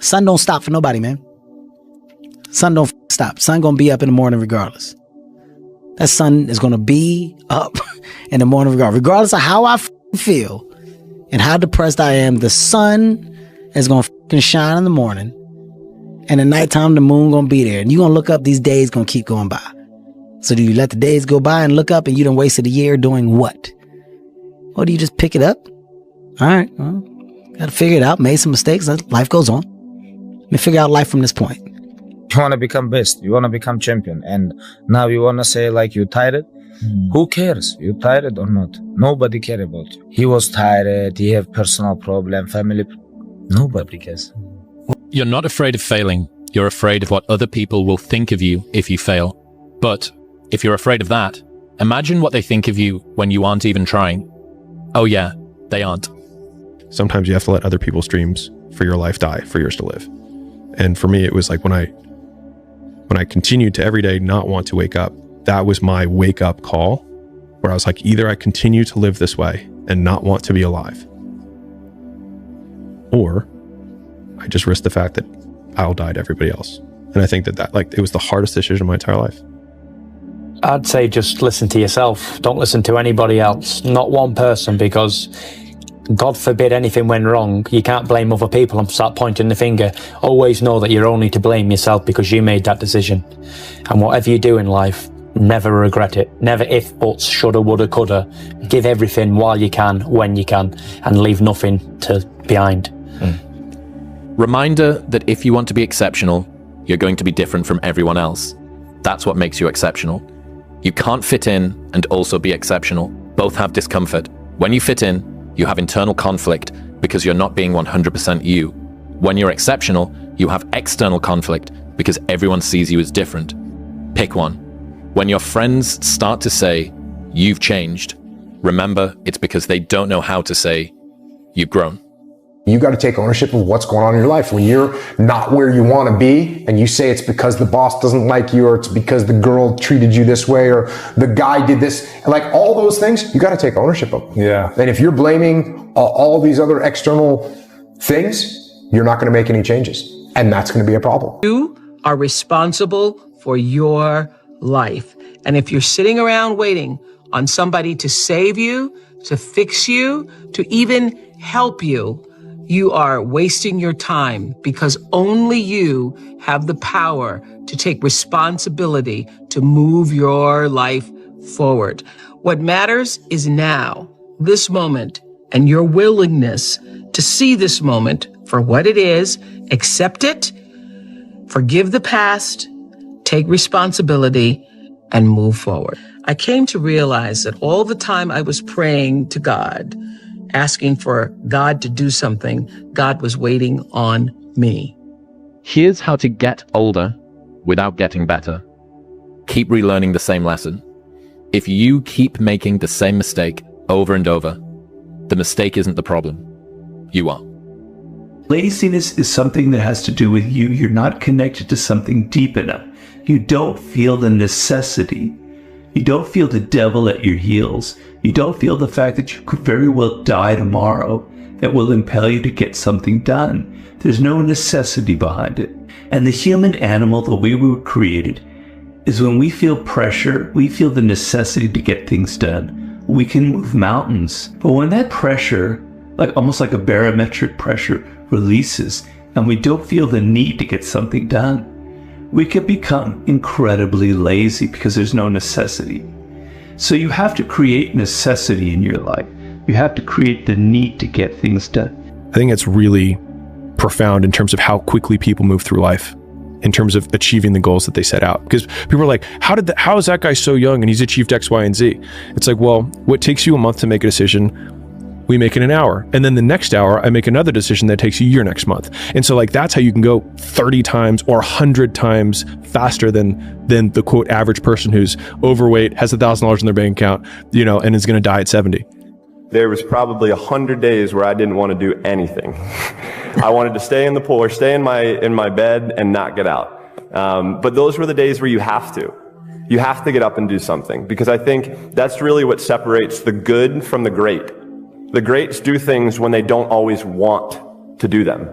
Sun don't stop for nobody, man. Sun don't stop. Sun gonna be up in the morning regardless. That sun is gonna be up in the morning regardless of how I feel and how depressed I am. The sun is gonna shine in the morning, and at nighttime the moon gonna be there, and you gonna look up. These days gonna keep going by. So do you let the days go by and look up and you done wasted a year doing what? Or do you just pick it up? All right, well, gotta figure it out. Made some mistakes. Life goes on. Let me figure out life from this point. You want to become best. You want to become champion. And now you want to say like you tired? Who cares? You tired or not? Nobody cares about you. He was tired. He have personal problem, family. Nobody cares. You're not afraid of failing. You're afraid of what other people will think of you if you fail. But if you're afraid of that, imagine what they think of you when you aren't even trying. Oh yeah, they aren't. Sometimes you have to let other people's dreams for your life die for yours to live. And for me, it was like when I continued to every day not want to wake up, that was my wake up call, where I was like, either I continue to live this way and not want to be alive, or I just risk the fact that I'll die to everybody else. And I think that like, it was the hardest decision of my entire life. I'd say just listen to yourself. Don't listen to anybody else, not one person, because God forbid anything went wrong. You can't blame other people and start pointing the finger. Always know that you're only to blame yourself because you made that decision. And whatever you do in life, never regret it. Never if, buts, shoulda, woulda, coulda. Give everything while you can, when you can, and leave nothing behind. Reminder that if you want to be exceptional, you're going to be different from everyone else. That's what makes you exceptional. You can't fit in and also be exceptional. Both have discomfort. When you fit in, you have internal conflict because you're not being 100% you. When you're exceptional, you have external conflict because everyone sees you as different. Pick one. When your friends start to say, "You've changed," remember it's because they don't know how to say, "You've grown." You got to take ownership of what's going on in your life. When you're not where you want to be and you say it's because the boss doesn't like you, or it's because the girl treated you this way, or the guy did this, like all those things, you got to take ownership of them. Yeah. And if you're blaming all these other external things, you're not going to make any changes. And that's going to be a problem. You are responsible for your life. And if you're sitting around waiting on somebody to save you, to fix you, to even help you, you are wasting your time, because only you have the power to take responsibility to move your life forward. What matters is now, this moment, and your willingness to see this moment for what it is, accept it, forgive the past, take responsibility, and move forward. I came to realize that all the time I was praying to God, asking for God to do something, God was waiting on me. Here's how to get older without getting better. Keep relearning the same lesson. If you keep making the same mistake over and over, the mistake isn't the problem. You are. Laziness is something that has to do with you. You're not connected to something deep enough. You don't feel the necessity. You don't feel the devil at your heels. You don't feel the fact that you could very well die tomorrow that will impel you to get something done. There's no necessity behind it. And the human animal, the way we were created, is when we feel pressure, we feel the necessity to get things done. We can move mountains. But when that pressure, like almost like a barometric pressure, releases, and we don't feel the need to get something done, we can become incredibly lazy because there's no necessity. So you have to create necessity in your life. You have to create the need to get things done. I think it's really profound in terms of how quickly people move through life, in terms of achieving the goals that they set out. Because people are like, how is that guy so young and he's achieved X, Y, and Z? It's like, well, what takes you a month to make a decision, we make it an hour. And then the next hour, I make another decision that takes you your next month. And so like, that's how you can go 30 times or 100 times faster than the quote average person who's overweight, has $1,000 in their bank account, and is going to die at 70. There was probably 100 days where I didn't want to do anything. I wanted to stay in the pool or stay in my bed and not get out. But those were the days where you have to. You have to get up and do something, because I think that's really what separates the good from the great. The greats do things when they don't always want to do them.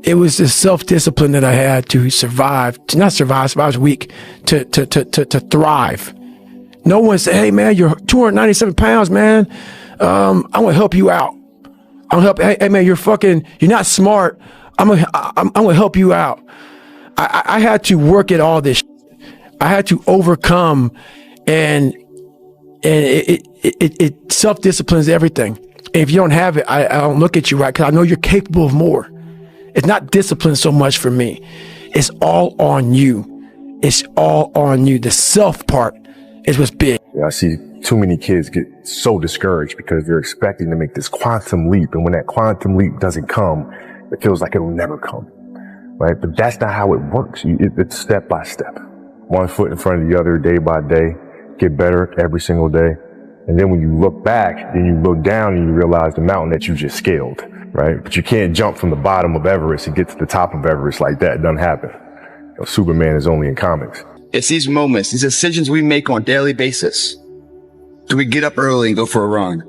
it was this self-discipline that I had to survive, to not survive, I was weak, to thrive. No one said, hey man, you're 297 pounds, man. I'm gonna help you out. I'm gonna help, hey man, you're not smart. I'm gonna help you out. I had to work at all this shit. I had to overcome, and it self-disciplines everything. And if you don't have it, I don't look at you right, because I know you're capable of more. It's not discipline so much for me. It's all on you. It's all on you. The self part is what's big. I see too many kids get so discouraged because they're expecting to make this quantum leap. And when that quantum leap doesn't come, it feels like it'll never come, right? But that's not how it works. It's step by step. One foot in front of the other, day by day, get better every single day. And then when you look back, then you look down and you realize the mountain that you just scaled, right? But you can't jump from the bottom of Everest and get to the top of Everest like that. It doesn't happen. You know, Superman is only in comics. It's these moments, these decisions we make on a daily basis. Do we get up early and go for a run?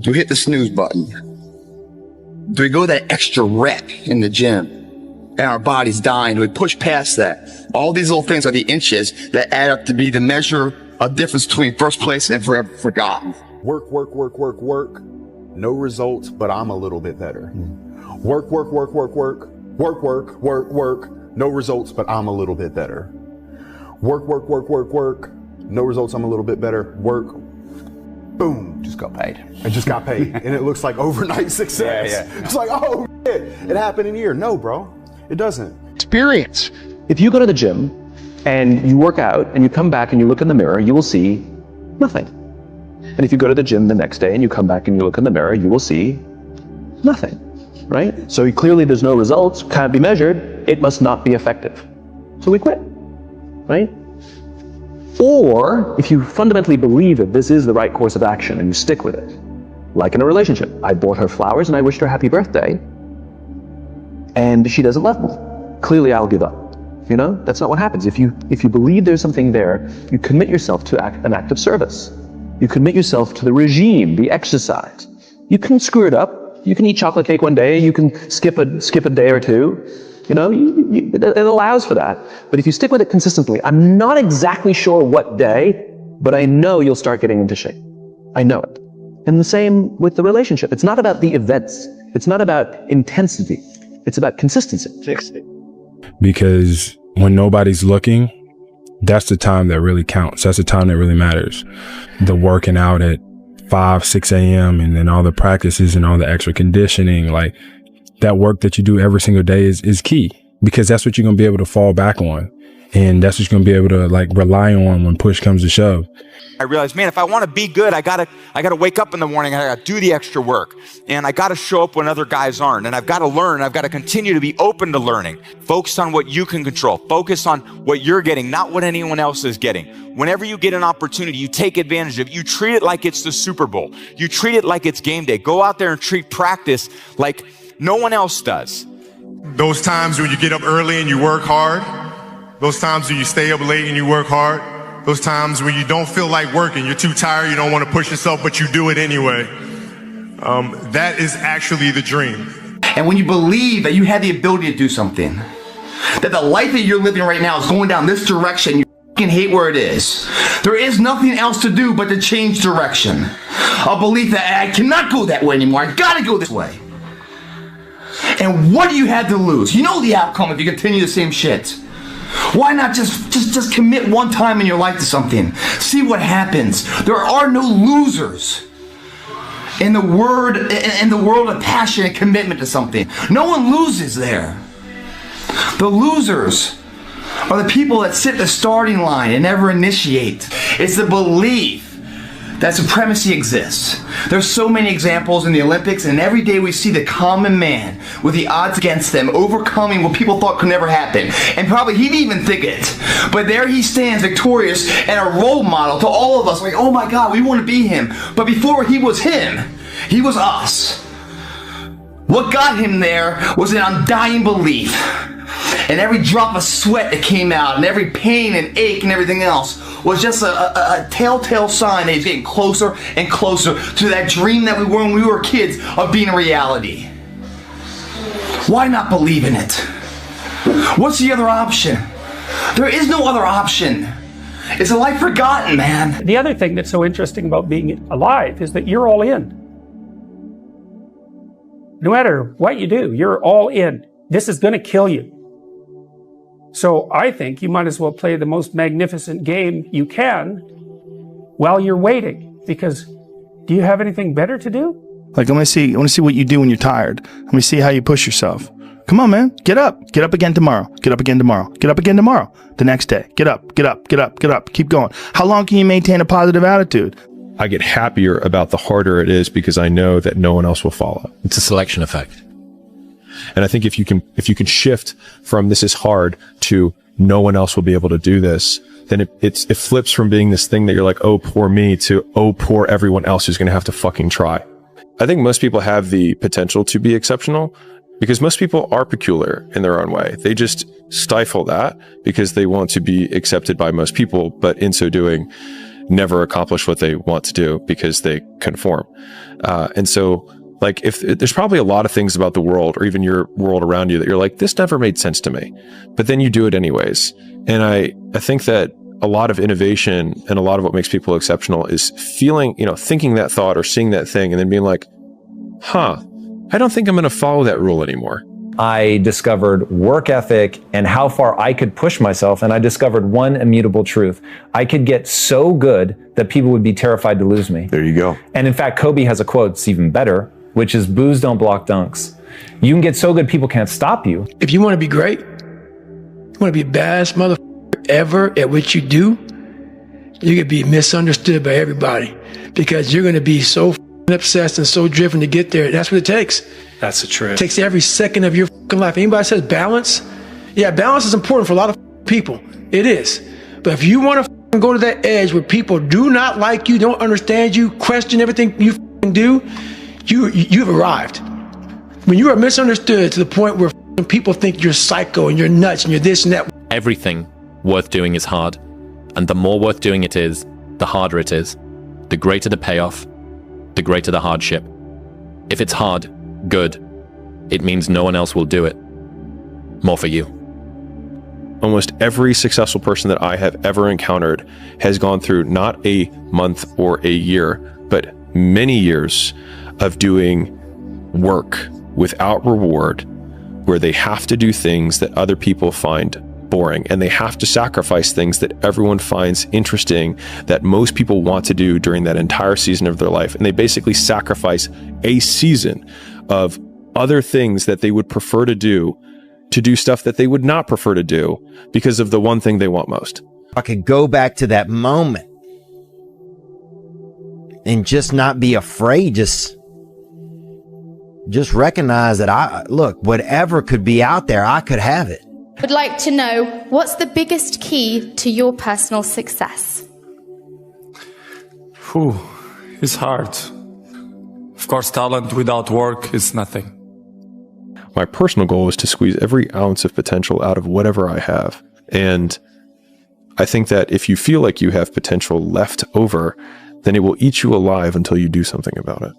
Do we hit the snooze button? Do we go that extra rep in the gym and our body's dying? Do we push past that? All these little things are the inches that add up to be the measure of difference between first place and forever forgotten. Work, work, work, work, work. No results, but I'm a little bit better. Work, work, work, work, work. Work, work, work, work. No results, but I'm a little bit better. Work, work, work, work, work. No results, I'm a little bit better. Work. Boom. Just got paid. I just got paid. And it looks like overnight success. Yeah. It's like, oh, shit. It happened in a year. No, bro. It doesn't. Experience. If you go to the gym and you work out and you come back and you look in the mirror, you will see nothing. And if you go to the gym the next day and you come back and you look in the mirror, you will see nothing, right? So clearly there's no results, can't be measured, it must not be effective. So we quit, right? Or if you fundamentally believe that this is the right course of action and you stick with it, like in a relationship, I bought her flowers and I wished her happy birthday, and she doesn't love me. Clearly I'll give up. You know, that's not what happens. If you believe there's something there, you commit yourself to an act of service. You commit yourself to the regime, the exercise. You can screw it up. You can eat chocolate cake one day. You can skip a day or two. You know, it allows for that. But if you stick with it consistently, I'm not exactly sure what day, but I know you'll start getting into shape. I know it. And the same with the relationship. It's not about the events. It's not about intensity. It's about consistency. Because when nobody's looking, that's the time that really counts. That's the time that really matters. The working out at 5, 6 a.m. and then all the practices and all the extra conditioning, like that work that you do every single day is key, because that's what you're going to be able to fall back on. And that's what you're going to be able to like rely on when push comes to shove. I realized, man, if I want to be good, I gotta wake up in the morning, I gotta do the extra work, and I gotta show up when other guys aren't, and I've got to learn, I've got to continue to be open to learning. Focus on what you can control. Focus on what you're getting, not what anyone else is getting. Whenever you get an opportunity, you take advantage of it. You treat it like it's the Super Bowl. You treat it like it's game day. Go out there and treat practice like no one else does. Those times when you get up early and you work hard, those times when you stay up late and you work hard, those times when you don't feel like working, you're too tired, you don't want to push yourself, but you do it anyway. That is actually the dream. And when you believe that you have the ability to do something, that the life that you're living right now is going down this direction, you fucking hate where it is. There is nothing else to do but to change direction. A belief that I cannot go that way anymore, I gotta go this way. And what do you have to lose? You know the outcome if you continue the same shit. Why not just commit one time in your life to something? See what happens. There are no losers in the world of passion and commitment to something. No one loses there. The losers are the people that sit the starting line and never initiate. It's the belief that supremacy exists. There's so many examples in the Olympics, and every day we see the common man with the odds against them overcoming what people thought could never happen. And probably he didn't even think it. But there he stands victorious and a role model to all of us. Like, oh my God, we want to be him. But before he was him, he was us. What got him there was an undying belief. And every drop of sweat that came out, and every pain and ache and everything else was just a telltale sign that he's getting closer and closer to that dream that we were when we were kids of being a reality. Why not believe in it? What's the other option? There is no other option. It's a life forgotten, man. The other thing that's so interesting about being alive is that you're all in. No matter what you do, you're all in. This is going to kill you. So I think you might as well play the most magnificent game you can while you're waiting, because do you have anything better to do? Like, I want to see what you do when you're tired. Let me see how you push yourself. Come on, man. Get up again tomorrow. Get up again tomorrow. Get up again tomorrow. The next day. Get up. Keep going. How long can you maintain a positive attitude? I get happier about the harder it is because I know that no one else will follow. It's a selection effect. And I think if you can shift from this is hard to no one else will be able to do this, then it flips from being this thing that you're like, oh, poor me, to, oh, poor everyone else who's going to have to fucking try. I think most people have the potential to be exceptional because most people are peculiar in their own way. They just stifle that because they want to be accepted by most people, but in so doing, never accomplish what they want to do because they conform. And so, like, if there's probably a lot of things about the world or even your world around you that you're like, this never made sense to me, but then you do it anyways. And I think that a lot of innovation and a lot of what makes people exceptional is feeling, thinking that thought or seeing that thing and then being like, I don't think I'm going to follow that rule anymore. I discovered work ethic and how far I could push myself. And I discovered one immutable truth. I could get so good that people would be terrified to lose me. There you go. And in fact, Kobe has a quote that's even better, which is boos don't block dunks. You can get so good, people can't stop you. If you want to be great, you want to be the best motherfucker ever at what you do, you're going to be misunderstood by everybody because you're going to be so obsessed and so driven to get there. That's what it takes. That's the truth. It takes every second of your life. Anybody says balance? Yeah, balance is important for a lot of people. It is. But if you want to go to that edge where people do not like you, don't understand you, question everything you do, you've arrived. When you are misunderstood to the point where people think you're psycho and you're nuts and you're this and that. Everything worth doing is hard. And the more worth doing it is, the harder it is. The greater the payoff, the greater the hardship. If it's hard, good. It means no one else will do it. More for you. Almost every successful person that I have ever encountered has gone through not a month or a year, but many years of doing work without reward, where they have to do things that other people find boring, and they have to sacrifice things that everyone finds interesting, that most people want to do during that entire season of their life. And they basically sacrifice a season of other things that they would prefer to do stuff that they would not prefer to do because of the one thing they want most. I could go back to that moment and just not be afraid, just recognize that whatever could be out there, I could have it. Would like to know, what's the biggest key to your personal success? It's hard. Of course, talent without work is nothing. My personal goal is to squeeze every ounce of potential out of whatever I have. And I think that if you feel like you have potential left over, then it will eat you alive until you do something about it.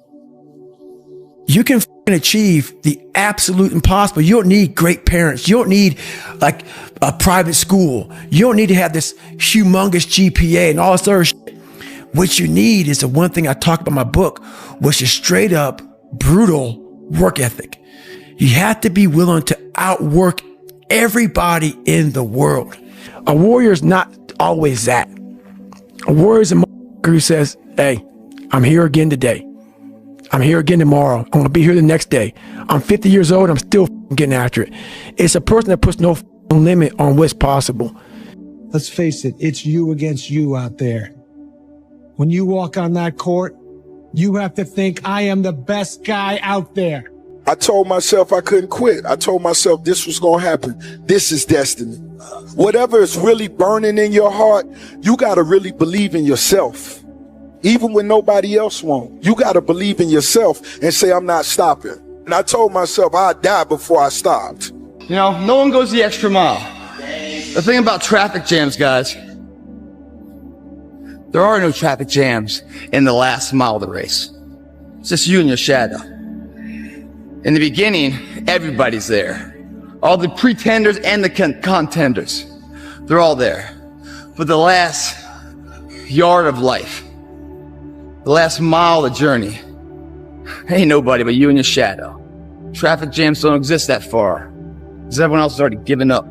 You can achieve the absolute impossible. You don't need great parents. You don't need like a private school. You don't need to have this humongous GPA and all this other shit. What you need is the one thing I talk about in my book, which is straight up brutal work ethic. You have to be willing to outwork everybody in the world. A warrior is not always that. A warrior is a motherfucker who says, hey, I'm here again today. I'm here again tomorrow. I'm going to be here the next day. I'm 50 years old. I'm still getting after it. It's a person that puts no limit on what's possible. Let's face it, it's you against you out there. When you walk on that court, you have to think, I am the best guy out there. I told myself I couldn't quit. I told myself this was going to happen. This is destiny. Whatever is really burning in your heart, you got to really believe in yourself. Even when nobody else won't, you got to believe in yourself and say, I'm not stopping. And I told myself I'd die before I stopped. You know, no one goes the extra mile. The thing about traffic jams, guys, there are no traffic jams in the last mile of the race. It's just you and your shadow. In the beginning, Everybody's there. All the pretenders and the contenders. They're all there. For the last yard of life, the last mile of the journey, ain't nobody but you and your shadow. Traffic jams don't exist that far, because everyone else has already given up.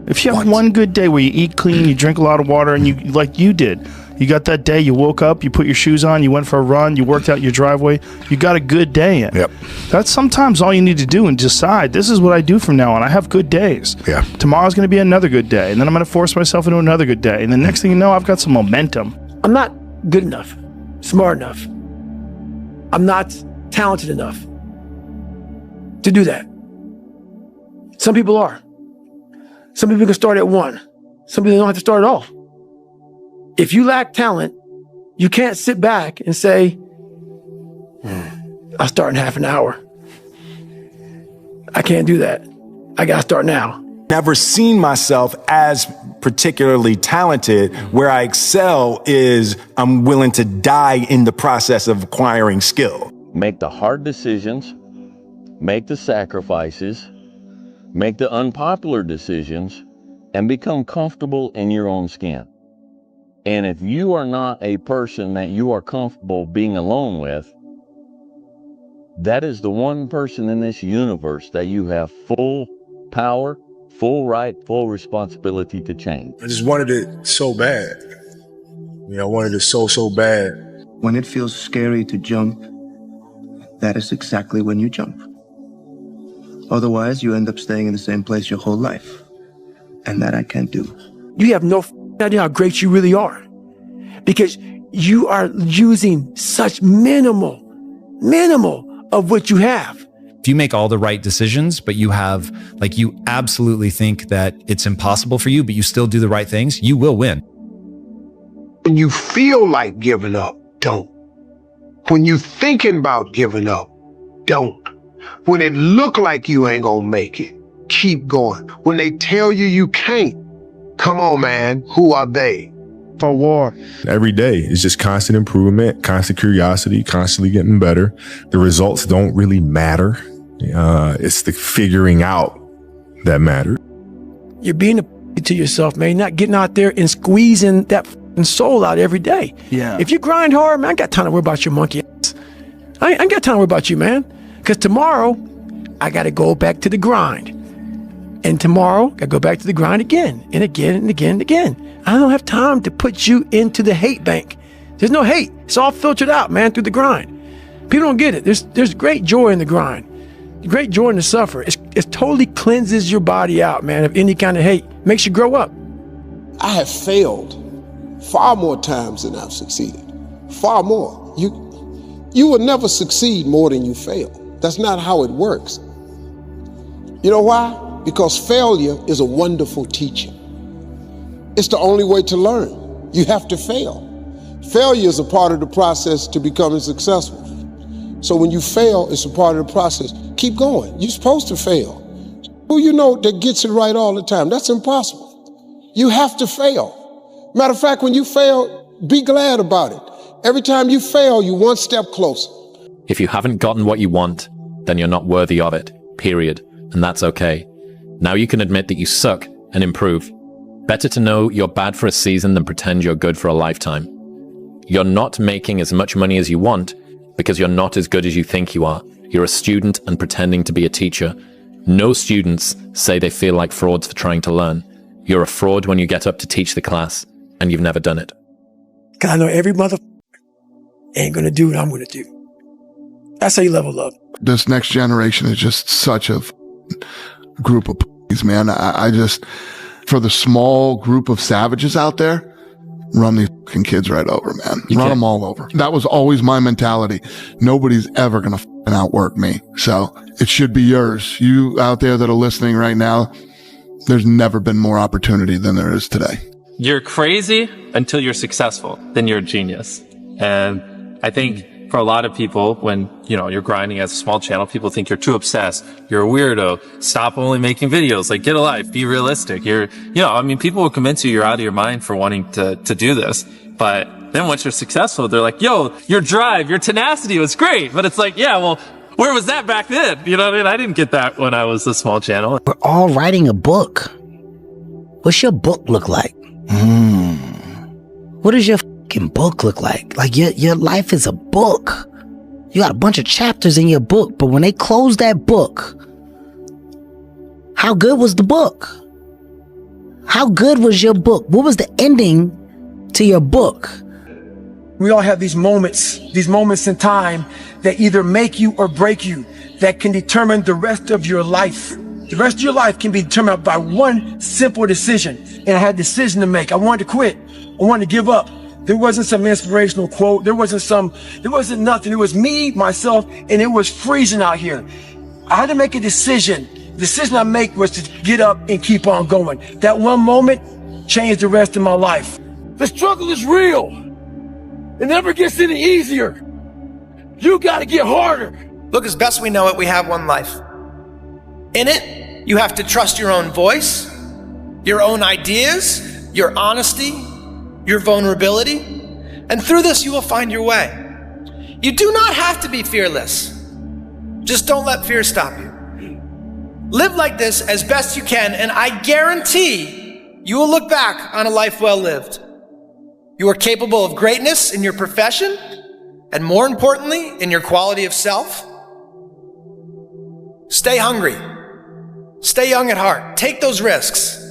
If you have one good day where you eat clean, you drink a lot of water, and you, like you did, you got that day, you woke up, you put your shoes on, you went for a run, you worked out your driveway, you got a good day in. Yep. That's sometimes all you need to do and decide, this is what I do from now on. I have good days. Yeah. Tomorrow's going to be another good day, and then I'm going to force myself into another good day. And the next thing you know, I've got some momentum. I'm not good enough, smart enough. I'm not talented enough to do that. Some people are. Some people can start at 1. Some people don't have to start at all. If you lack talent, you can't sit back and say, I'll start in half an hour. I can't do that. I got to start now. Never seen myself as particularly talented. Where I excel is I'm willing to die in the process of acquiring skill. Make the hard decisions, make the sacrifices, make the unpopular decisions, and become comfortable in your own skin. And if you are not a person that you are comfortable being alone with, that is the one person in this universe that you have full power, full right, full responsibility to change. I just wanted it so bad. I wanted it so bad. When it feels scary to jump, that is exactly when you jump. Otherwise, you end up staying in the same place your whole life. And that I can't do. You have no idea how great you really are, because you are using such minimal of what you have. If you make all the right decisions, but you have, you absolutely think that it's impossible for you, but you still do the right things, you will win. When you feel like giving up, don't. When you thinking about giving up, don't. When it look like you ain't gonna make it, keep going. When they tell you you can't, come on, man, who are they? For war. Every day is just constant improvement, constant curiosity, constantly getting better. The results don't really matter. It's the figuring out that matters. You're being a to yourself, man. You're not getting out there and squeezing that soul out every day. Yeah. If you grind hard, man, I ain't got time to worry about your monkey ass. I ain't got time to worry about you, man. Because tomorrow, I got to go back to the grind. And tomorrow, I go back to the grind again and again and again and again. I don't have time to put you into the hate bank. There's no hate. It's all filtered out, man, through the grind. People don't get it. There's great joy in the grind. Great joy in the suffer. It totally cleanses your body out, man, of any kind of hate. Makes you grow up. I have failed far more times than I've succeeded. Far more. You will never succeed more than you fail. That's not how it works. You know why? Because failure is a wonderful teacher. It's the only way to learn. You have to fail. Failure is a part of the process to becoming successful. So when you fail, it's a part of the process. Keep going. You're supposed to fail. Who you know that gets it right all the time? That's impossible. You have to fail. Matter of fact, when you fail, be glad about it. Every time you fail, you're one step closer. If you haven't gotten what you want, then you're not worthy of it, period. And that's okay. Now you can admit that you suck and improve. Better to know you're bad for a season than pretend you're good for a lifetime. You're not making as much money as you want because you're not as good as you think you are. You're a student and pretending to be a teacher. No students say they feel like frauds for trying to learn. You're a fraud when you get up to teach the class and you've never done it. Because I know every motherfucker ain't going to do what I'm going to do. That's how you level up. This next generation is just such a group of p***s, man. I just, for the small group of savages out there, run these fucking kids right over, man. Run them all over. That was always my mentality. Nobody's ever going to fucking outwork me. So it should be yours. You out there that are listening right now, there's never been more opportunity than there is today. You're crazy until you're successful. Then you're a genius. And I think for a lot of people, when, you're grinding as a small channel, people think you're too obsessed. You're a weirdo. Stop only making videos. Get a life. Be realistic. People will convince you you're out of your mind for wanting to do this. But then once you're successful, they're like, yo, your drive, your tenacity was great. But it's like, yeah, well, Where was that back then? You know what I mean? I didn't get that when I was a small channel. We're all writing a book. What's your book look like? What does your fucking book look like? Like your life is a book. You got a bunch of chapters in your book, but when they close that book, how good was the book? How good was your book? What was the ending to your book? We all have these moments in time that either make you or break you, that can determine the rest of your life. The rest of your life can be determined by one simple decision. And I had a decision to make. I wanted to quit. I wanted to give up. There wasn't some inspirational quote. There wasn't nothing. It was me, myself, and it was freezing out here. I had to make a decision. The decision I made was to get up and keep on going. That one moment changed the rest of my life. The struggle is real. It never gets any easier. You gotta get harder. Look, as best we know it, we have one life. In it, you have to trust your own voice, your own ideas, your honesty, your vulnerability, and through this you will find your way. You do not have to be fearless. Just don't let fear stop you. Live like this as best you can, and I guarantee you will look back on a life well lived. You are capable of greatness in your profession, and more importantly, in your quality of self. Stay hungry. Stay young at heart. Take those risks.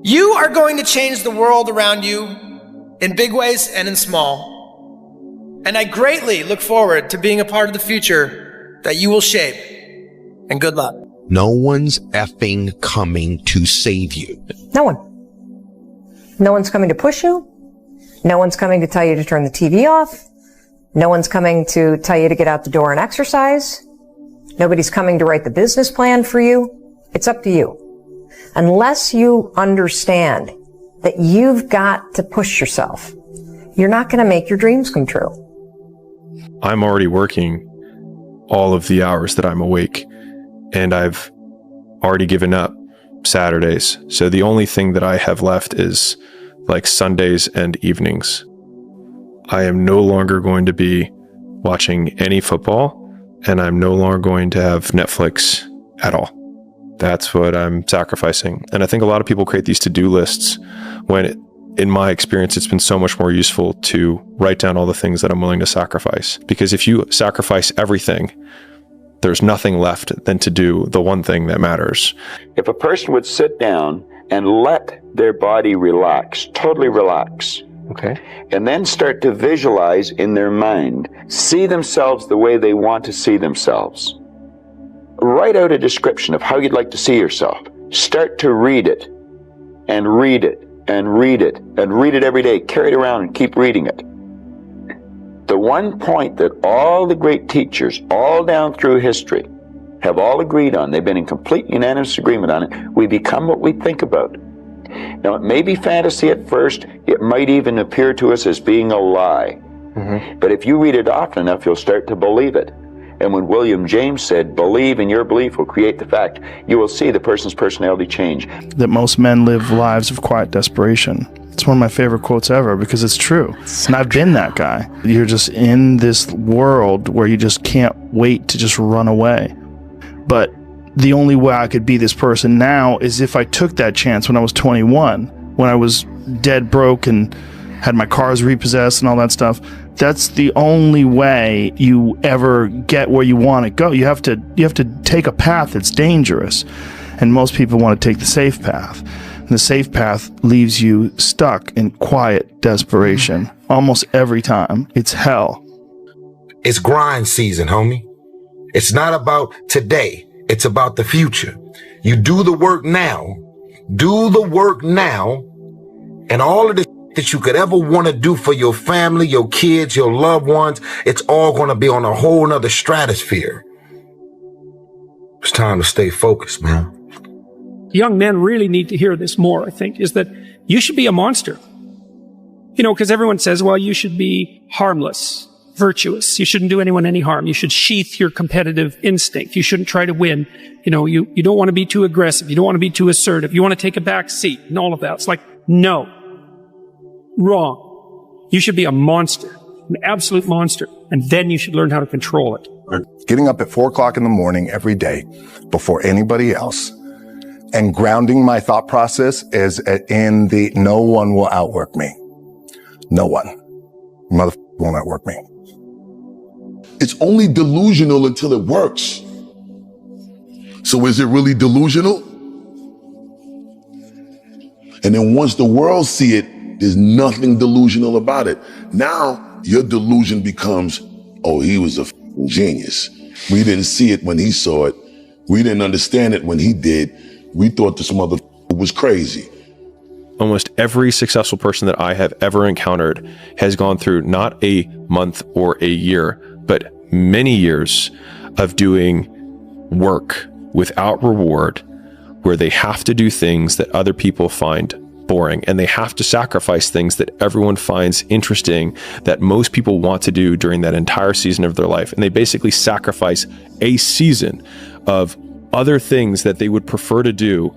You are going to change the world around you in big ways and in small. And I greatly look forward to being a part of the future that you will shape. And good luck. No one's effing coming to save you. No one. No one's coming to push you. No one's coming to tell you to turn the TV off. No one's coming to tell you to get out the door and exercise. Nobody's coming to write the business plan for you. It's up to you. Unless you understand that you've got to push yourself, you're not going to make your dreams come true. I'm already working all of the hours that I'm awake, and I've already given up Saturdays. So the only thing that I have left is like Sundays and evenings. I am no longer going to be watching any football, and I'm no longer going to have Netflix at all. That's what I'm sacrificing. And I think a lot of people create these to-do lists when, in my experience, it's been so much more useful to write down all the things that I'm willing to sacrifice. Because if you sacrifice everything, there's nothing left than to do the one thing that matters. If a person would sit down and let their body relax, totally relax, okay, and then start to visualize in their mind, see themselves the way they want to see themselves. Write out a description of how you'd like to see yourself. Start to read it, and read it, and read it, and read it every day. Carry it around and keep reading it. The one point that all the great teachers, all down through history, have all agreed on, they've been in complete unanimous agreement on it, we become what we think about. Now, it may be fantasy at first, it might even appear to us as being a lie. But if you read it often enough, you'll start to believe it. And when William James said, believe and your belief will create the fact, you will see the person's personality change. That most men live lives of quiet desperation. It's one of my favorite quotes ever because it's true. And I've been that guy. You're just in this world where you just can't wait to just run away. But the only way I could be this person now is if I took that chance when I was 21, when I was dead broke and had my cars repossessed and all that stuff. That's the only way you ever get where you want to go. You have to take a path that's dangerous. And most people want to take the safe path. And the safe path leaves you stuck in quiet desperation. Almost every time. It's hell. It's grind season, homie. It's not about today. It's about the future. You do the work now. Do the work now. And all of the that you could ever want to do for your family, your kids, your loved ones, it's all going to be on a whole nother stratosphere. It's time to stay focused, man. Young men really need to hear this more, I think, is that you should be a monster. You know, because everyone says, well, you should be harmless, virtuous. You shouldn't do anyone any harm. You should sheath your competitive instinct. You shouldn't try to win. You know, you don't want to be too aggressive. You don't want to be too assertive. You want to take a back seat and all of that. It's like, no. Wrong. You should be a monster, an absolute monster, and then you should learn how to control it. Getting up at 4 o'clock in the morning every day before anybody else and grounding my thought process is in the no one will outwork me. No one. Motherfucker won't outwork me. It's only delusional until it works. So is it really delusional? And then once the world see it, there's nothing delusional about it. Now your delusion becomes, oh, he was a genius. We didn't see it when he saw it. We didn't understand it when he did. We thought this motherfucker was crazy. Almost every successful person that I have ever encountered has gone through not a month or a year, but many years of doing work without reward, where they have to do things that other people find boring, and they have to sacrifice things that everyone finds interesting, that most people want to do during that entire season of their life. And they basically sacrifice a season of other things that they would prefer to do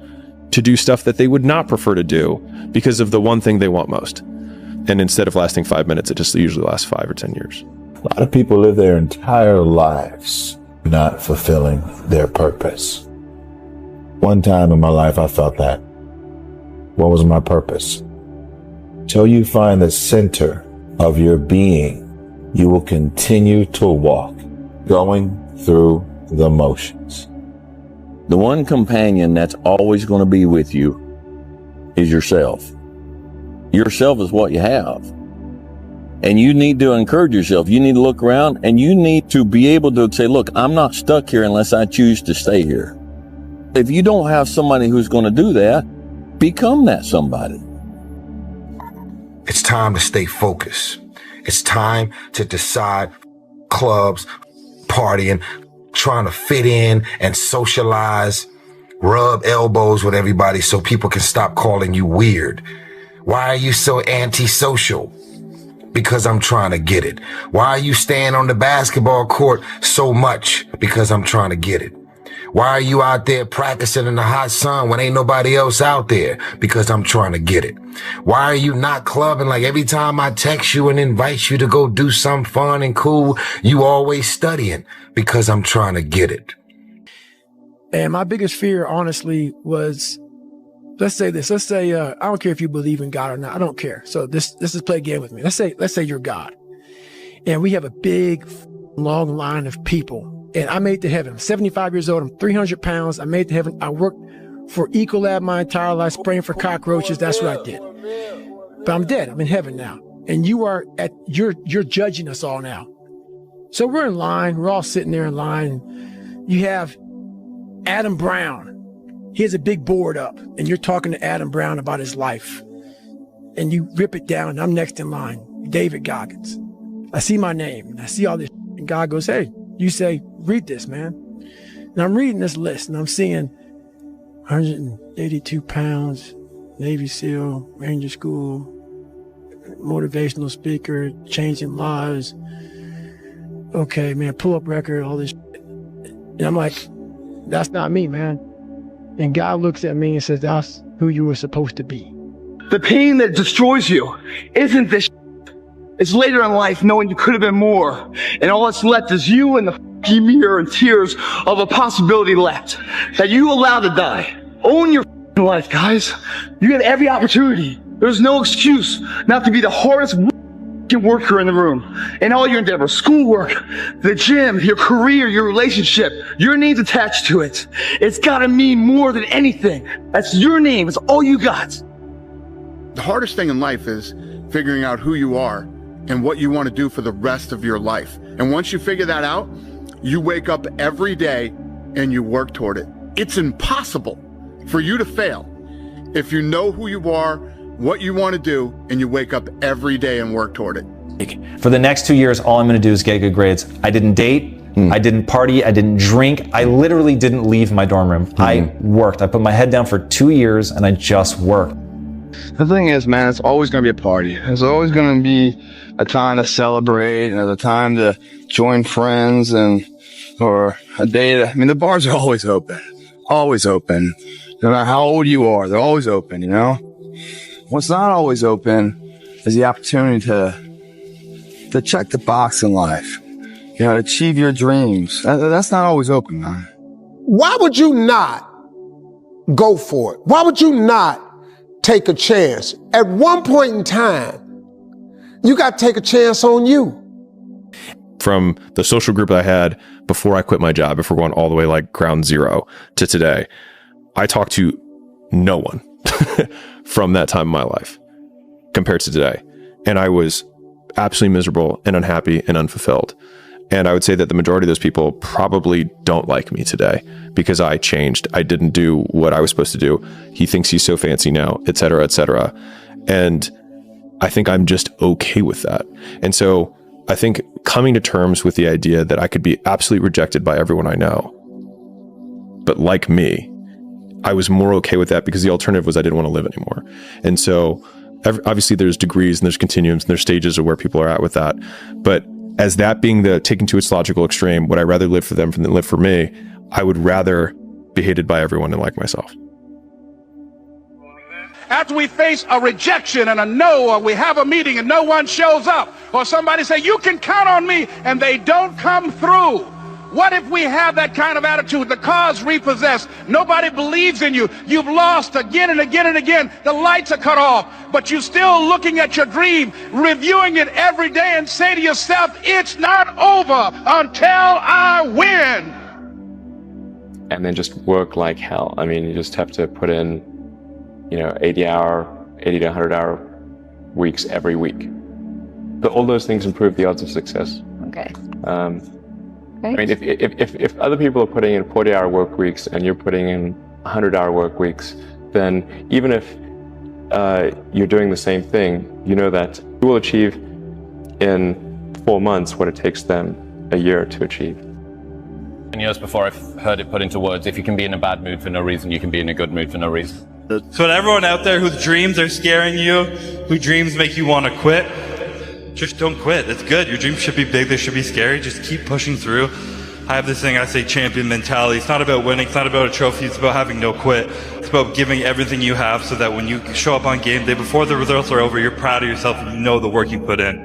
stuff that they would not prefer to do because of the one thing they want most. And instead of lasting 5 minutes, it just usually lasts 5 or 10 years. A lot of people live their entire lives not fulfilling their purpose. One time in my life, I felt that. What was my purpose? Till you find the center of your being, you will continue to walk, going through the motions. The one companion that's always going to be with you is yourself. Yourself is what you have. And you need to encourage yourself. You need to look around and you need to be able to say, look, I'm not stuck here unless I choose to stay here. If you don't have somebody who's going to do that, become that somebody. It's time to stay focused. It's time to decide clubs, partying, trying to fit in and socialize, rub elbows with everybody so people can stop calling you weird. Why are you so antisocial? Because I'm trying to get it. Why are you staying on the basketball court so much? Because I'm trying to get it. Why are you out there practicing in the hot sun when ain't nobody else out there? Because I'm trying to get it. Why are you not clubbing like every time I text you and invite you to go do something fun and cool, you always studying? Because I'm trying to get it. And my biggest fear, honestly, was, let's say this. Let's say, I don't care if you believe in God or not. I don't care. So this is play a game with me. Let's say you're God. And we have a big, long line of people. And I made it to heaven. I'm 75 years old. I'm 300 pounds. I made it to heaven. I worked for Ecolab my entire life, spraying for cockroaches. That's what I did. But I'm dead. I'm in heaven now. And you're judging us all now. So we're in line. We're all sitting there in line. You have Adam Brown. He has a big board up, and you're talking to Adam Brown about his life. And you rip it down, and I'm next in line, David Goggins. I see my name, and I see all this, and God goes, hey, you say, read this, man. And I'm reading this list, and I'm seeing 182 pounds, Navy SEAL, Ranger School, motivational speaker, changing lives. Okay, man, pull-up record, all this shit. And I'm like, that's not me, man. And God looks at me and says, that's who you were supposed to be. The pain that destroys you isn't this shit. It's later in life knowing you could have been more. And all that's left is you and the f***ing mirror and tears of a possibility left that you allowed to die. Own your f***ing life, guys. You get every opportunity. There's no excuse not to be the hardest worker in the room. In all your endeavors, schoolwork, the gym, your career, your relationship, your name's attached to it. It's gotta mean more than anything. That's your name. It's all you got. The hardest thing in life is figuring out who you are and what you want to do for the rest of your life. And once you figure that out, you wake up every day and you work toward it. It's impossible for you to fail if you know who you are, what you want to do, and you wake up every day and work toward it. For the next 2 years, all I'm going to do is get good grades. I didn't date. I didn't party. I didn't drink. I literally didn't leave my dorm room. I worked. I put my head down for 2 years and I just worked. The thing is, man, it's always going to be a party. There's always going to be a time to celebrate and a time to join friends or a day to, the bars are always open. Always open. No matter how old you are, they're always open, you know? What's not always open is the opportunity to check the box in life. You gotta achieve your dreams. That's not always open, man. Why would you not go for it? Why would you not take a chance? At one point in time, you got to take a chance on you. From the social group I had before I quit my job, if we're going all the way like ground zero to today, I talked to no one from that time in my life compared to today. And I was absolutely miserable and unhappy and unfulfilled. And I would say that the majority of those people probably don't like me today because I changed. I didn't do what I was supposed to do. He thinks he's so fancy now, et cetera, et cetera. And I think I'm just okay with that. And so I think coming to terms with the idea that I could be absolutely rejected by everyone I know, but like me, I was more okay with that because the alternative was I didn't want to live anymore. And so obviously there's degrees and there's continuums and there's stages of where people are at with that. But as that being the taken to its logical extreme, would I rather live for them than live for me? I would rather be hated by everyone and like myself. After we face a rejection and a no, or we have a meeting and no one shows up, or somebody say, you can count on me, and they don't come through. What if we have that kind of attitude? The car's repossessed. Nobody believes in you. You've lost again and again and again. The lights are cut off, but you're still looking at your dream, reviewing it every day, and say to yourself, it's not over until I win. And then just work like hell. I mean, you just have to put in, 80 to 100 hour weeks every week. But all those things improve the odds of success. Okay. I mean, if other people are putting in 40-hour work weeks and you're putting in 100-hour work weeks, then even if you're doing the same thing, you know that you will achieve in 4 months what it takes them a year to achieve. And years before, I've heard it put into words, if you can be in a bad mood for no reason, you can be in a good mood for no reason. So to everyone out there whose dreams are scaring you, whose dreams make you want to quit, just don't quit. It's good. Your dreams should be big. They should be scary. Just keep pushing through. I have this thing I say, champion mentality. It's not about winning. It's not about a trophy. It's about having no quit. It's about giving everything you have so that when you show up on game day, before the results are over, you're proud of yourself and you know the work you put in.